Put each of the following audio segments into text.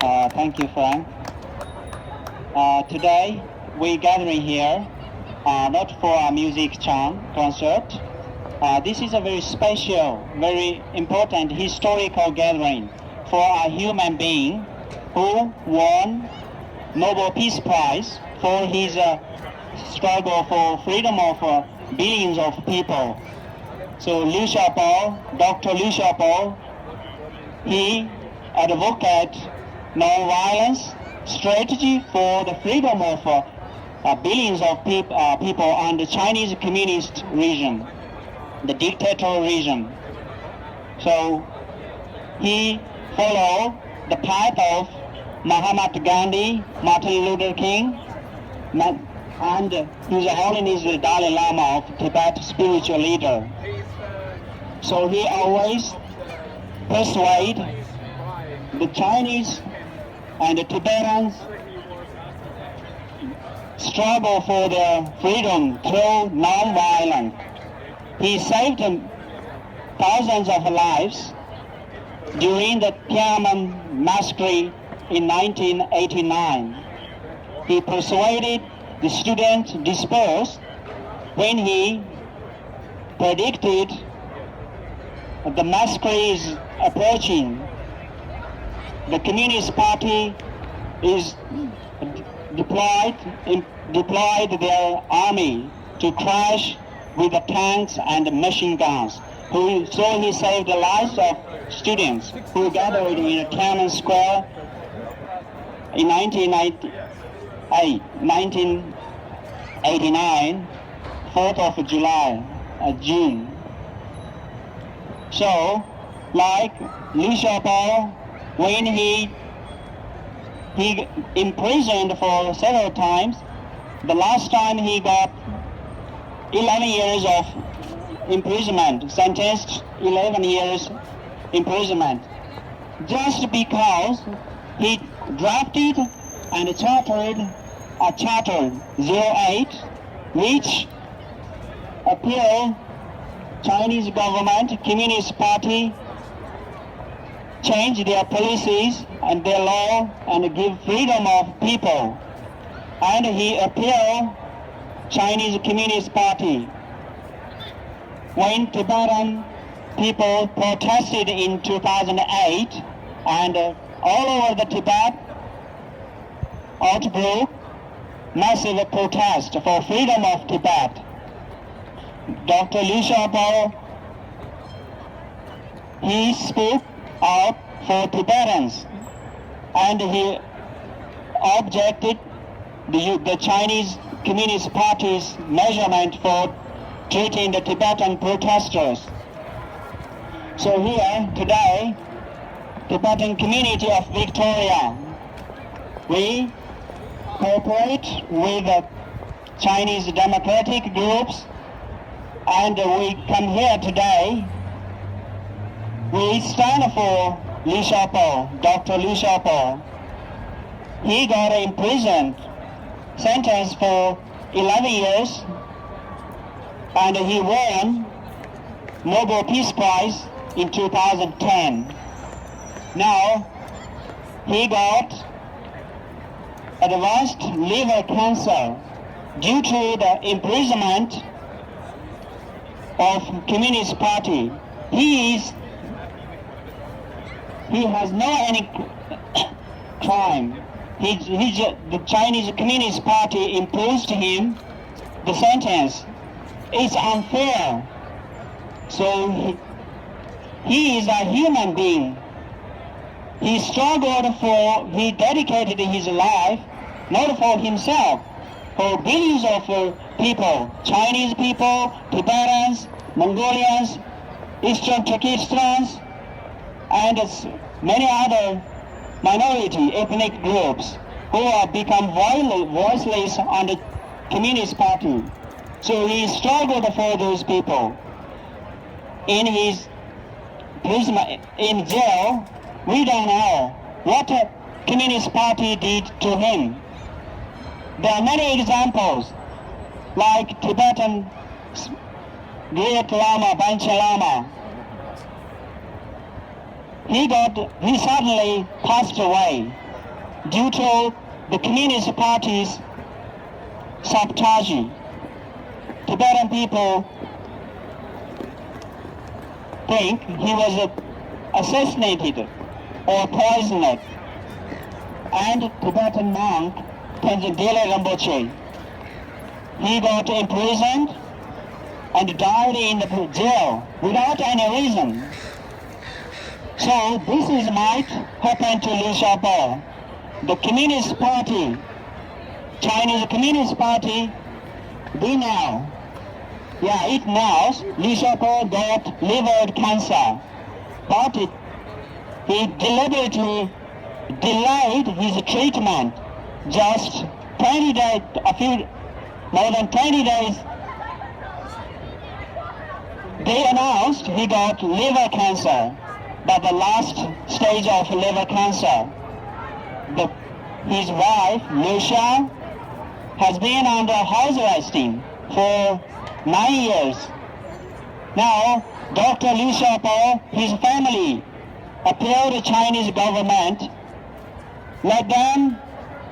Thank you, Frank. Today, we gathering here not for a music concert. This is a very special, very important historical gathering for a human being who won Nobel Peace Prize for his struggle for freedom of billions of people. So Liu Xiaobo, Dr. Liu Xiaobo, he advocate non-violence strategy for the freedom of billions of people on the Chinese communist region, the dictatorial region. So he followed the path of Mahatma Gandhi, Martin Luther King, and His Holiness the Dalai Lama of Tibet, spiritual leader. So he always persuade the Chinese and the Tibetans struggle for their freedom through non-violence. He saved thousands of lives during the Tiananmen massacre in 1989. He persuaded the students dispersed when he predicted the massacre is approaching. The Communist Party is deployed their army to crash with the tanks and machine guns. So he saved the lives of students who gathered in Tiananmen Square in 1989, 4th of July, June. So, like Liu Xiaobo, when he imprisoned for several times, the last time he got 11 years of imprisonment, sentenced 11 years imprisonment, just because he drafted and chartered a Charter 08, which appeal Chinese government, Communist Party, change their policies and their law and give freedom of people. And he appealed Chinese Communist Party. When Tibetan people protested in 2008 and all over the Tibet outbreak massive protest for freedom of Tibet, Dr. Liu Xiaobo, he spoke out for Tibetans, and he objected the Chinese Communist Party's measurement for treating the Tibetan protesters. So here today, Tibetan community of Victoria, we cooperate with the Chinese democratic groups, and we come here today. We stand for Liu Xiaobo, Dr. Liu Xiaobo. He got imprisoned, sentenced for 11 years, and he won Nobel Peace Prize in 2010. Now, he got advanced liver cancer due to the imprisonment of Communist Party. He has no any crime. The Chinese Communist Party imposed him the sentence. It's unfair. So he is a human being. He struggled he dedicated his life not for himself, for billions of people, Chinese people, Tibetans, Mongolians, Eastern Turkestans, and many other minority ethnic groups who have become voiceless on the Communist Party. So he struggled for those people. In his prison, in jail, we don't know what the Communist Party did to him. There are many examples, like Tibetan Great Lama, Panchen Lama. He suddenly passed away due to the Communist Party's sabotage. Tibetan people think he was assassinated or poisoned, and Tibetan monk Tenzin Gyaltsab Rinpoche, he got imprisoned and died in the jail without any reason. So this is might happen to Liu Xiaobo. The Communist Party, Chinese Communist Party, it knows Liu Xiaobo got liver cancer, but he deliberately delayed his treatment just 20 days, more than 20 days. They announced he got liver cancer, but the last stage of liver cancer. His wife, Liu Xia, has been under house arrest for 9 years. Now, Dr. Liu Xiaobo, his family, appealed to Chinese government, let them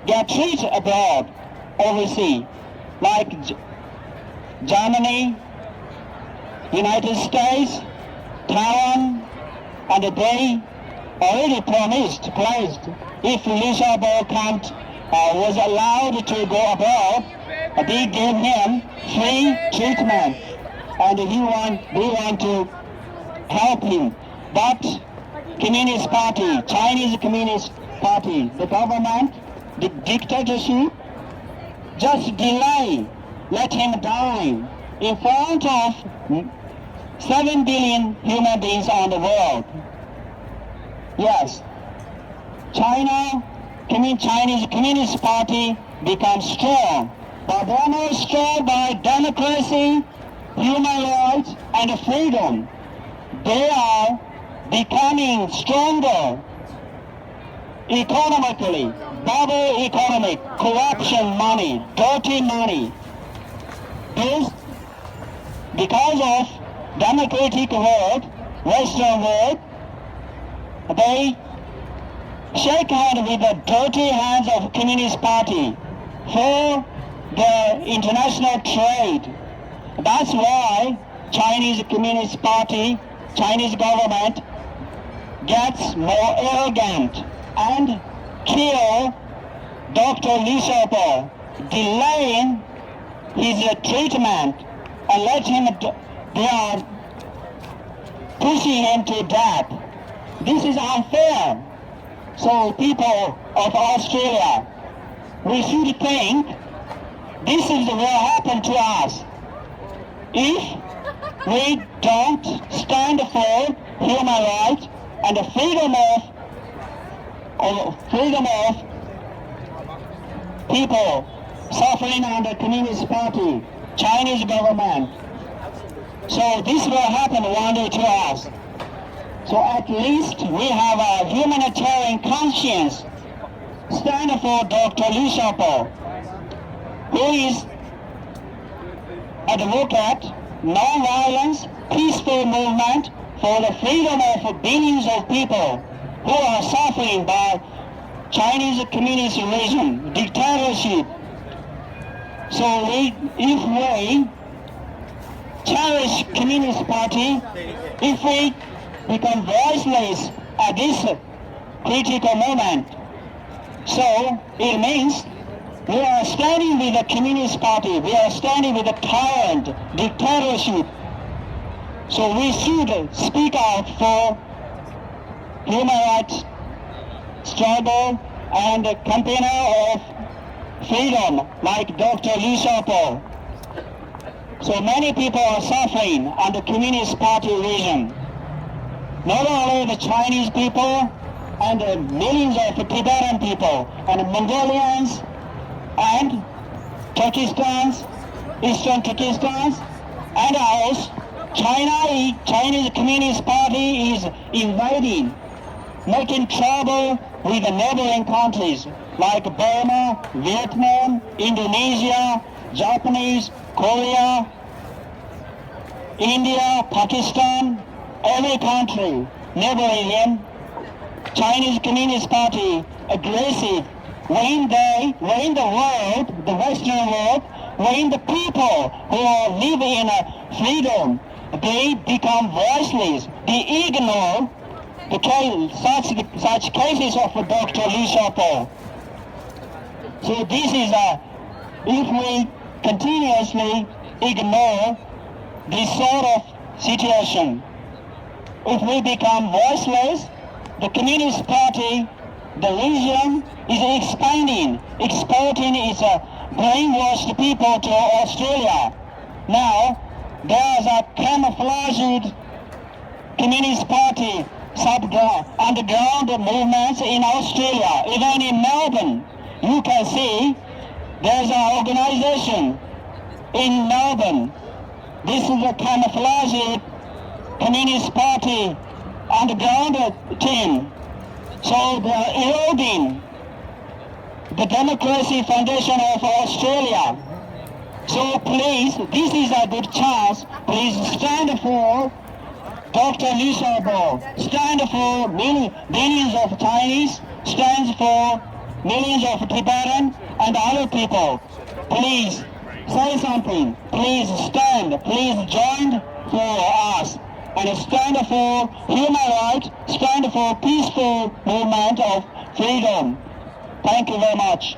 get treated abroad, overseas, like Germany, United States, Taiwan, and they already pledged if Liu Xiaobo was allowed to go abroad, they gave him free treatment, and they want to help him. But Communist Party, Chinese Communist Party, the government, the dictatorship, just delay, let him die in front of 7 billion human beings on the world. Yes, Chinese Communist Party becomes strong, but they're not strong by democracy, human rights, and freedom. They are becoming stronger economically, bubble economic, corruption money, dirty money. This, because of democratic world, Western world, they shake hands with the dirty hands of Communist Party for the international trade. That's why Chinese Communist Party, Chinese government gets more arrogant and kill Dr. Liu Xiaobo, delaying his treatment and let him, they are pushing him to death. This is unfair. So people of Australia, we should think this is what happened to us. If we don't stand for human rights and the freedom of people suffering under Communist Party, Chinese government. So this will happen one day to us. So at least we have a humanitarian conscience. Stand for Dr. Liu Xiaobo, who is advocate non-violence, peaceful movement for the freedom of billions of people who are suffering by Chinese communist regime, dictatorship. So if we cherish Communist Party, if we become voiceless at this critical moment, so it means we are standing with the Communist Party, we are standing with the tyrant, dictatorship. So we should speak out for human rights struggle and campaigner of freedom like Dr. Liu Xiaobo. So many people are suffering under Communist Party regime. Not only the Chinese people and millions of Tibetan people and Mongolians and Turkestans, Eastern Turkestans, and ours, Chinese Communist Party is invading, making trouble with the neighboring countries like Burma, Vietnam, Indonesia, Japanese, Korea, India, Pakistan, every country neighboring him. Chinese Communist Party aggressive when the world, the Western world, when the people who live in freedom, they become voiceless, they ignore such cases of Dr. Liu Xiaobo. So this is if we continuously ignore this sort of situation, if we become voiceless, the Communist Party, the region is expanding, exporting its brainwashed people to Australia. Now, there's a camouflaged Communist Party underground movements in Australia, even in Melbourne. You can see there's an organization in Melbourne. This is a camouflaged Communist Party underground team. So they are eroding the Democracy Foundation of Australia. So please, this is a good chance. Please stand for Dr. Liu Xiaobo. Stand for millions of Chinese. Stand for millions of Tibetan and other people. Please say something. Please stand. Please join for us. And stand for human rights. Stand for peaceful movement of freedom. Thank you very much.